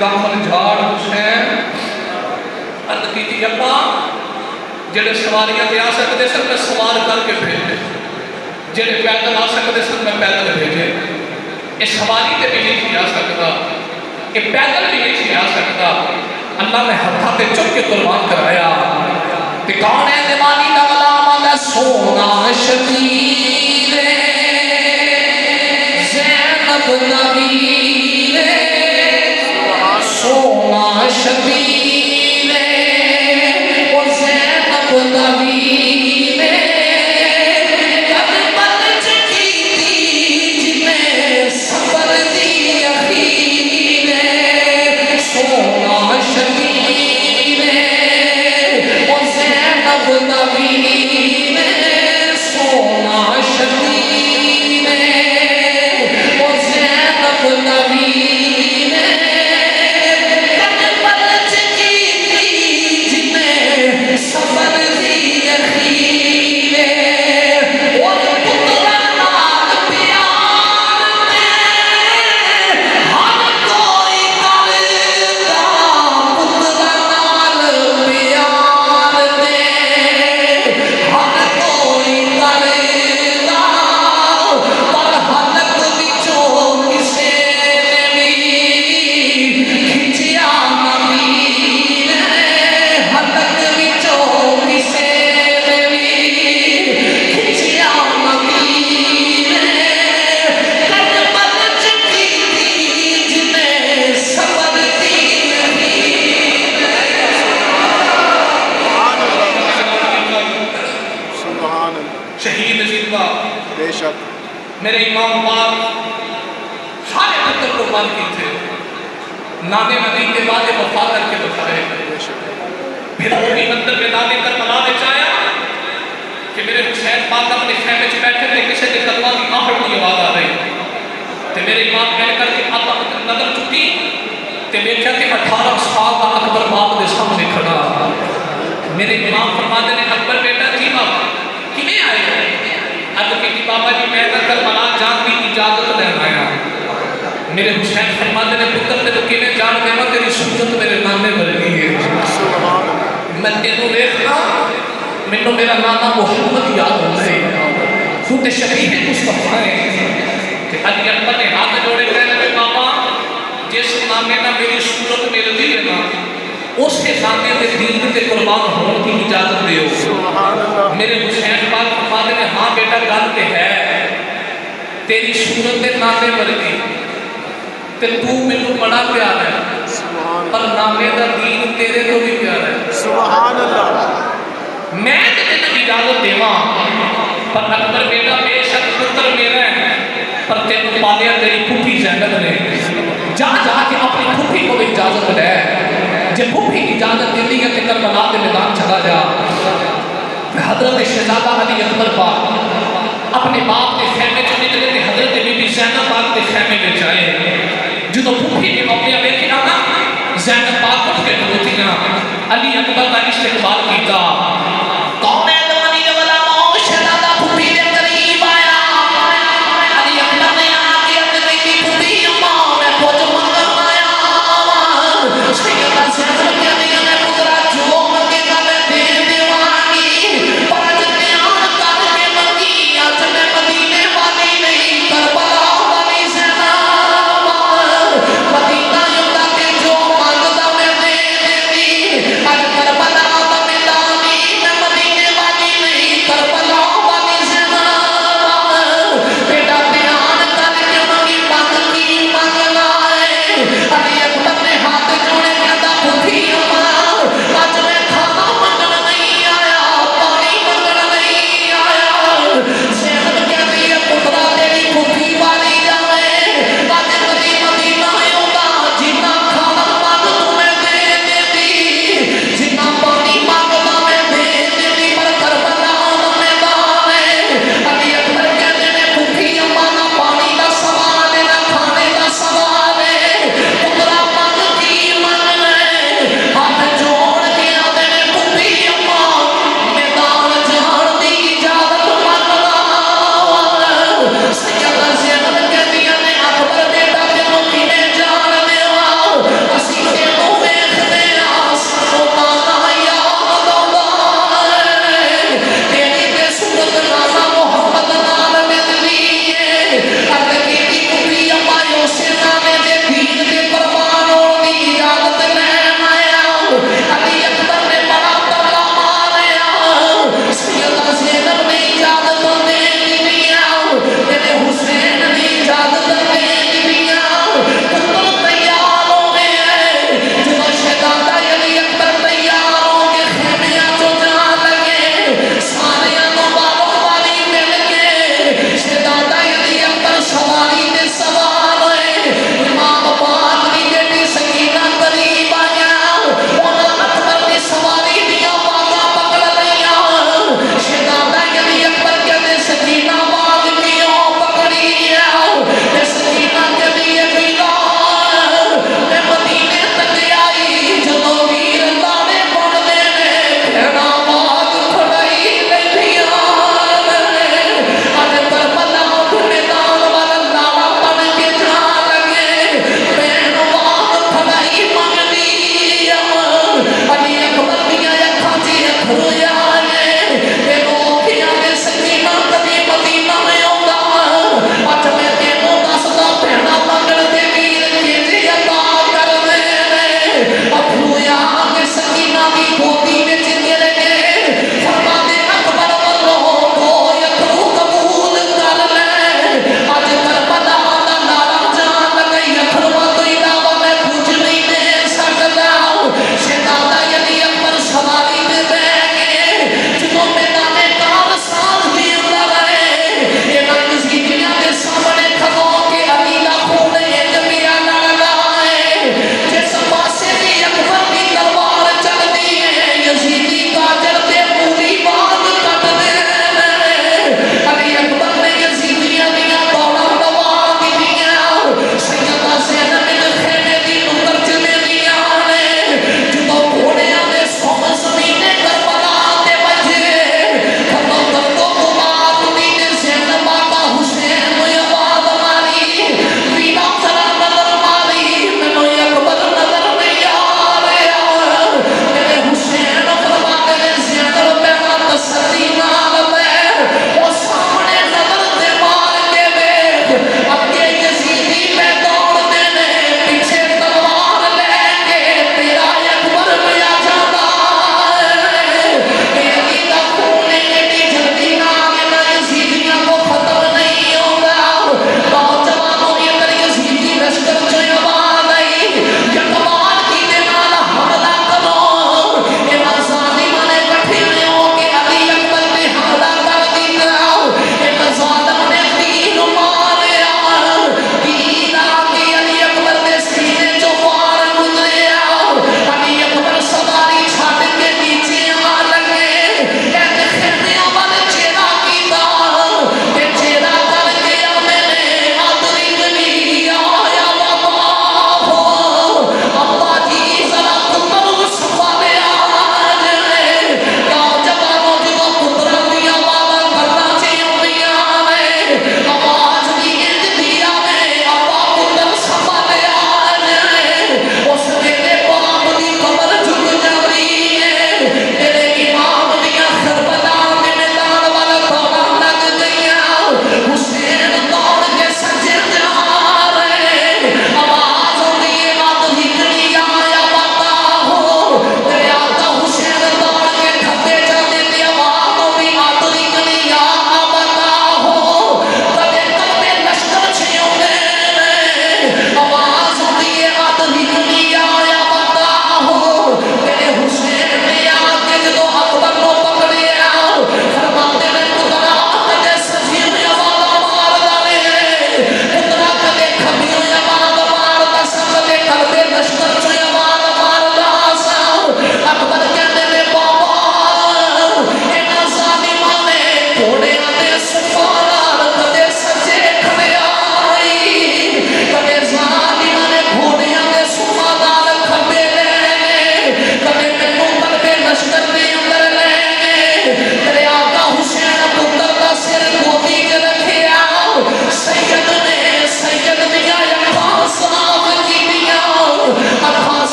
दामन झाड़ हुसैन अर्द की अब्बा जेडे सवारियां ते आ सकते सन मैं सवार करके भेजे, जेडे पैदल आ सकते सन मैं पैदल भेजे। ये सवारी ते भी नहीं आ सकता, ये पैदल भी नहीं आ सकता। अल्लाह ने हथा ते चुक के कुर्बान कराया। ते कौन है दीवानी दा गुलाम दा सोना शबीर ज़ैनब नबी सोना शबीर वो ज़ैनब नबी ने करबल की थी जिन्हें सबर दी अखीर सोना शबीर वो ज़ैनब नबी ने सोना शबीर वो ज़ैनब नबी मेरे इमाम पाक सारे पुत्र कुर्बान किए थे। नाने नबी के वादे वफा करके दिखाए। फिर वो भी मंदिर में नाने करबला में आया कि मेरे हुसैन पाक अपने खेमे में बैठे थे, किसी के कदमां की आहट की आवाज आ रही। तो मेरे इमाम कह करके आप नजर चुकी तो देखा कि 18 साल का अकबर बाप के सामने खड़ा। मेरे इमाम फरमाते ने अकबर बेटा जी बाबा किवें आए? अब कि बाबा जी मैं करबला जान की इजाजत लेना आया। मेरे हुसैन फरमाते ने पुत्र तेरे किवें जान देवा, तेरी सूरत मेरे नाने वर्गी है। मैं तेनू देखना मैनू मेरा नाना मुहम्मद याद होता है, तू ते शबीह मुस्तफा है। कि अली अकबर ने हाथ जोड़े कह लगे बाबा जिस नाने ना मेरी सूरत मिलती है ना उसके सामने ते दीन ते कुर्बान होने की इजाजत दो। मेरे हुसैन पाक फरमाते ने हाँ बेटा गल ते है, तेरी सूरत ते नाने वर्गी ते तू मैनू बड़ा प्यार है, पर नाने दा दीन तेरे को भी प्यार है। सुभान अल्लाह। मैं तेन इजाजत देवा पर अकबर बेटा बेशक पुत्र मेरा है, पर तेन पालिया तेरी फूफी ज़ैनब ने। जा के अपनी फूफी को भी इजाजत ले, जब फूफी इजाजत देती है तो करबला के मैदान चला जा। हजरत शहजादा अली अकबर पाक अपने बाप के खेमे चो निकले थे, हजरत बीबी ज़ैनब पाक के खेमे में जाए। जो फूफी के मौके देखा ना ज़ैनब पाक उठ के खलोती ना अली अकबर का इस्तेकबाल किया। कौन है दवानी का गुलाम शहजादा फूफी के करीब आया। अली अकबर ने आके अपनी बेटी फूफी अम्मा मैं कुछ मंगन आया। सैयदा ज़ैनब कहती है मैं पुत्रा जो मंगेगा मैं दे देवांगी, पर आज ध्यान करके मंगी आज मैं मदीने वाली नहीं करबला वाली ज़ैनब। मदीना युद्ध के जो मांगता मैं दे देती, आज करबला दा मैदानी मैं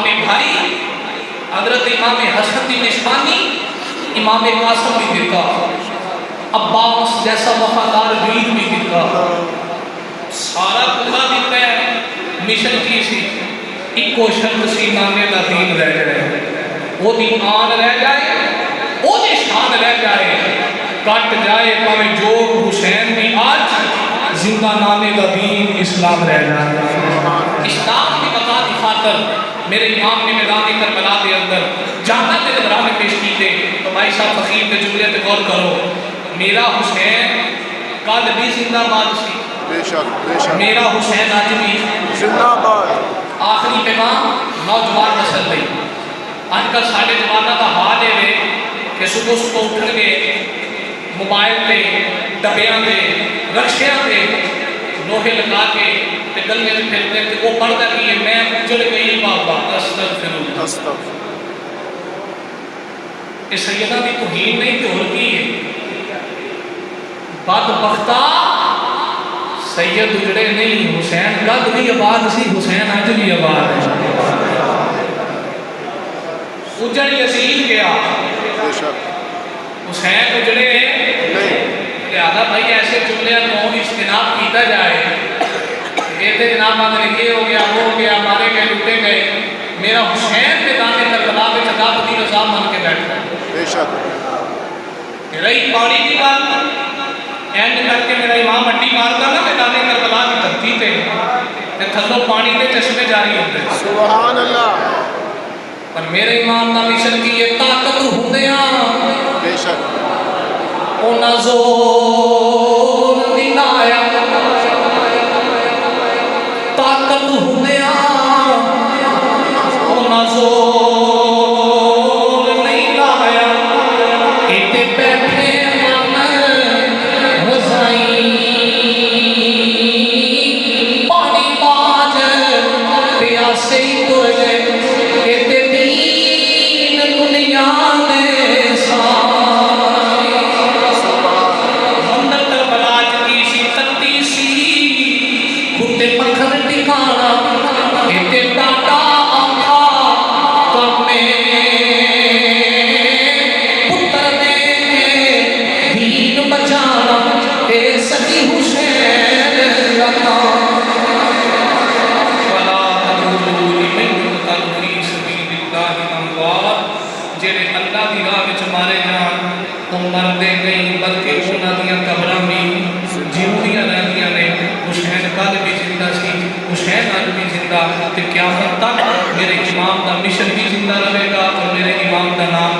अपने भाई हजरत इमाम हसन की निशानी इमाम कासिम भी दिता, अब्बास जैसा वफादार वीर भी दिता, सारा पूरा दिता है। मिशन की सी इको शर्त सी नाने का दीन रह जाए, वो दी आन रह जाए, वो दी शान रह जाए, कट जाए भावें जो हुसैन भी आज जिंदा नाने का दीन इस्लाम रह जाए। इस्लाम की बता की खातर मेरे इमाम ने मैदान करबला के अंदर जाना के नजराने पेश किए। तो भाई साहब फकीर के जुमले पे गौर करो, मेरा हुसैन कल भी जिंदाबाद सी, बेशक बेशक, मेरा हुसैन आज भी जिंदाबाद। आखिरी पैगाम नौजवान नस्ल ਲਈ। अजकल साढ़े जवानों का हाल है कि सुबह सुबह उठणगे मोबाइल पे डब्बियां पे रक्शियां पे लोहे लगा के गले में फिरते थे। वो पढ़ता कि ये मैं उजड़ गई बाबा अस्तगफिरुल्लाह। ये सैयदा की तौहीन नहीं तो और की है। बदबख्ता सैयद उजड़े नहीं, हुसैन कद भी आबाद सी, हुसैन अज भी आबाद है। उजड़ यजीद गया, हुसैन उजड़े लिहाजा भाई ऐसे जुमले को इज्तनाब किया जाए। कहते जनाब आगे ये हो गया वो हो गया, मारे गए लुटे गए, मेरा हुसैन मैदान करबला में सदाबती रजा मन के बैठा बेशक। रही पानी की बात, एंड करके मेरा इमाम अड्डी मारता ना मैदान करबला की धरती पे थल्लों पानी के चश्मे जारी होते सुभान अल्लाह। पर मेरे इमाम ना मिशन की ये ताकत होंदे बेशक ओना जोर दिलाया, ताकत होंदे ओना जोर नहीं लाया, इते बैठे मन रजाई पानी बाज प्यासे तुर गए, इते दीन दुनिया दे मारे जान तो मरते नहीं, बल्कि उन्होंने कबर भी जिंदियां रहदियां ने। हुसैन कल भी जिंदा सी, हुसैन अज भी जिंदा, तो क्या तक मेरे इमाम का मिशन भी जिंदा रहेगा और मेरे इमाम का नाम